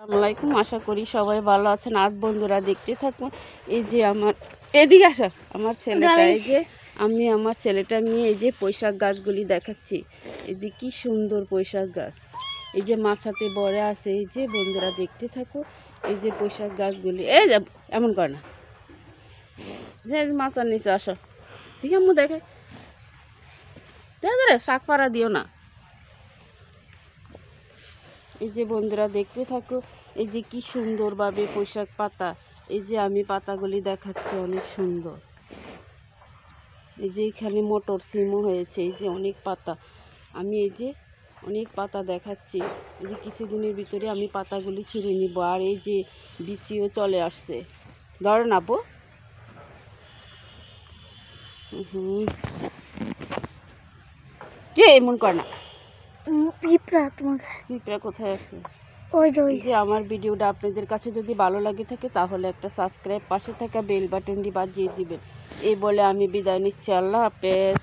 আসসালামাইকুম, আশা করি সবাই ভালো আছেন। আজ বন্ধুরা দেখতে থাকুন। এই যে আমার এদিকে আসা আমার ছেলেটা, এই যে আমি আমার ছেলেটা নিয়ে এই যে পুঁইশাক গাছগুলি দেখাচ্ছি। এই যে কি সুন্দর পুঁইশাক গাছ, এই যে মাছাতে বড়ে আছে। এই যে বন্ধুরা দেখতে থাকো, এই যে পুঁইশাক গাছগুলি। এই যে এমন করে না, যে মাছার নিচে আসো, ঠিক আছে দেখে শাক পাড়া দিও না। এই যে বন্ধুরা দেখতে থাকো, এই যে কি সুন্দরভাবে পুঁইশাক পাতা, এই যে আমি পাতাগুলি দেখাচ্ছি, অনেক সুন্দর। এই যে এখানে মটর সিমও হয়েছে, এই যে অনেক পাতা, আমি এই যে অনেক পাতা দেখাচ্ছি। এই যে কিছুদিনের ভিতরে আমি পাতাগুলি ছিঁড়ে নিব। আর এই যে বিচিও চলে আসছে, ধরে নাবো। কে এমন করে না, পিঁপড়া কোথায় আছে? ওই যে আমার ভিডিওটা আপনাদের কাছে যদি ভালো লাগে থাকে তাহলে একটা সাবস্ক্রাইব, পাশে থাকা বেল বাটনটি বাজিয়ে দিবেন। এই বলে আমি বিদায় নিচ্ছি। আল্লাহ হাফেজ।